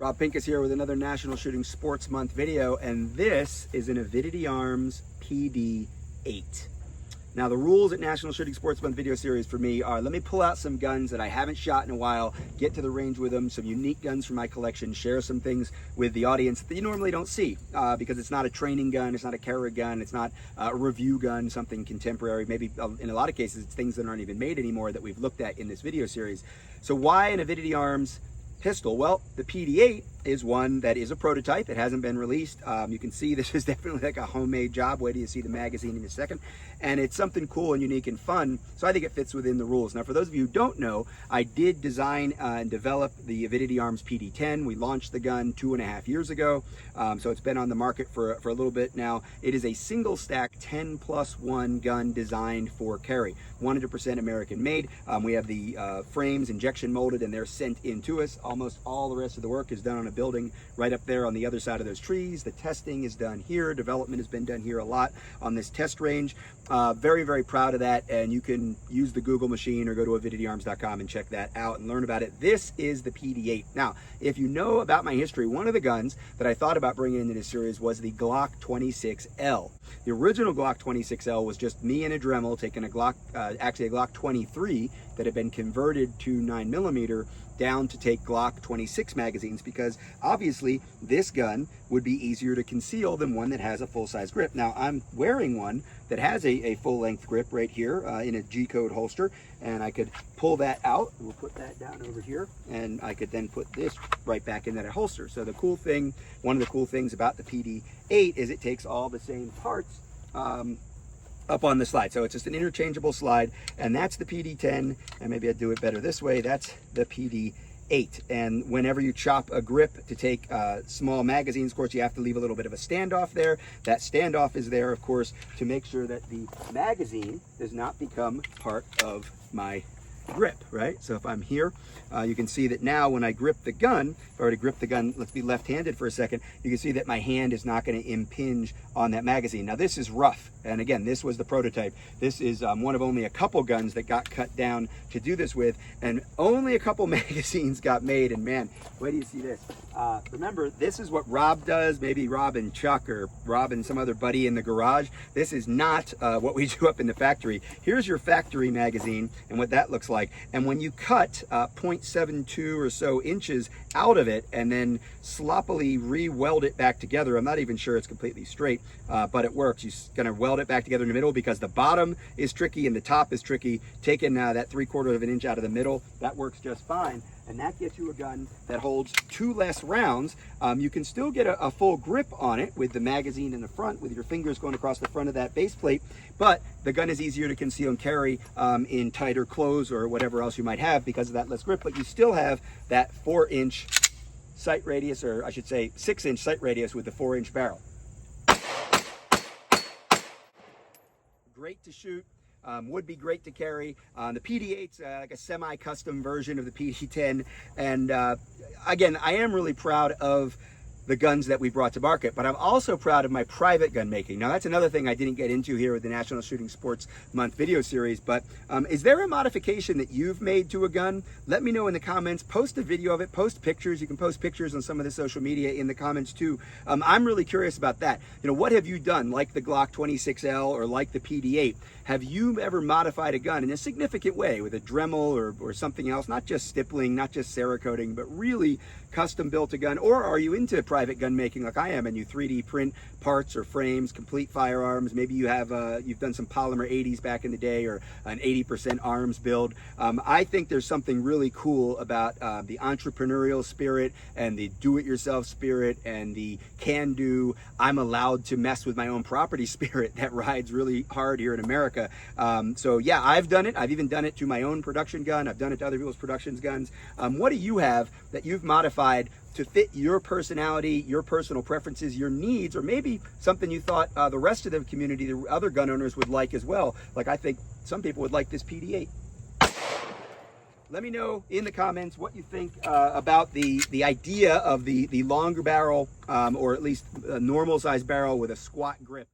Rob Pincus here with another National Shooting Sports Month video, and this is an Avidity Arms PD8. Now the rules at National Shooting Sports Month video series for me are, let me pull out some guns that I haven't shot in a while, get to the range with them, some unique guns from my collection, share some things with the audience that you normally don't see, because it's not a training gun, it's not a carry gun, it's not a review gun, something contemporary. Maybe in a lot of cases it's things that aren't even made anymore that we've looked at in this video series. So why an Avidity Arms pistol? Well, the PD8 is one that is a prototype. It hasn't been released. You can see this is definitely like a homemade job. Wait till you see the magazine in a second. And it's something cool and unique and fun. So I think it fits within the rules. Now, for those of you who don't know, I did design and develop the Avidity Arms PD10. We launched the gun 2.5 years ago. So it's been on the market for a little bit now. It is a single stack 10+1 gun designed for carry. 100% American made. We have the frames injection molded and they're sent in to us. Almost all the rest of the work is done on a building right up there on the other side of those trees. The testing is done here. Development has been done here a lot on this test range. Very, very proud of that. And you can use the Google machine or go to avidityarms.com and check that out and learn about it. This is the PD8. Now, if you know about my history, one of the guns that I thought about bringing into this series was the Glock 26L. The original Glock 26L was just me and a Dremel taking a Glock, actually a Glock 23 that had been converted to 9mm down to take Glock 26 magazines, because obviously this gun would be easier to conceal than one that has a full-size grip. Now I'm wearing one that has a full-length grip right here in a G-code holster, and I could pull that out. We'll put that down over here, and I could then put this right back in that holster. So the cool thing, one of the cool things about the PD8 is it takes all the same parts up on the slide. So it's just an interchangeable slide, and that's the PD10, and maybe I'd do it better this way. That's the PD8. And whenever you chop a grip to take small magazines, of course, you have to leave a little bit of a standoff there. That standoff is there, of course, to make sure that the magazine does not become part of my grip, right? So if I'm here, you can see that now when I grip the gun, if I were to grip the gun, let's be left-handed for a second, you can see that my hand is not going to impinge on that magazine. Now this is rough, and again, this was the prototype. This is one of only a couple guns that got cut down to do this with, and only a couple magazines got made, and man, wait till you see this. Remember, this is what Rob does, maybe Rob and Chuck or Rob and some other buddy in the garage. This is not what we do up in the factory. Here's your factory magazine and what that looks like. And when you cut 0.72 or so inches out of it and then sloppily re-weld it back together, I'm not even sure it's completely straight, but it works. You're gonna weld it back together in the middle because the bottom is tricky and the top is tricky. Taking that 3/4 of an inch out of the middle, that works just fine. And that gets you a gun that holds 2 less rounds. You can still get a full grip on it with the magazine in the front, with your fingers going across the front of that base plate, but the gun is easier to conceal and carry in tighter clothes or whatever else you might have because of that less grip, but you still have that 4-inch sight radius, or I should say 6-inch sight radius with the 4-inch barrel. Great to shoot. Would be great to carry. The PD8's like a semi-custom version of the PD10, and again, I am really proud of the guns that we brought to market, but I'm also proud of my private gun making. Now that's another thing I didn't get into here with the National Shooting Sports Month video series, but is there a modification that you've made to a gun? Let me know in the comments. Post a video of it, post pictures. You can post pictures on some of the social media in the comments too. I'm really curious about that. You know, what have you done, like the Glock 26L or like the PD8? Have you ever modified a gun in a significant way with a Dremel or something else, not just stippling, not just Cerakoting, but really custom built a gun? Or are you into private gun making like I am, and you 3D print parts or frames, complete firearms? Maybe you have you've done some polymer 80s back in the day, or an 80% arms build. I think there's something really cool about the entrepreneurial spirit and the do-it-yourself spirit and the can-do, I'm allowed to mess with my own property spirit that rides really hard here in America. So yeah, I've done it. I've even done it to my own production gun. I've done it to other people's production guns. What do you have that you've modified to fit your personality, your personal preferences, your needs, or maybe something you thought the rest of the community, the other gun owners would like as well? Like I think some people would like this PD8. Let me know in the comments what you think about the idea of the longer barrel, or at least a normal size barrel with a squat grip.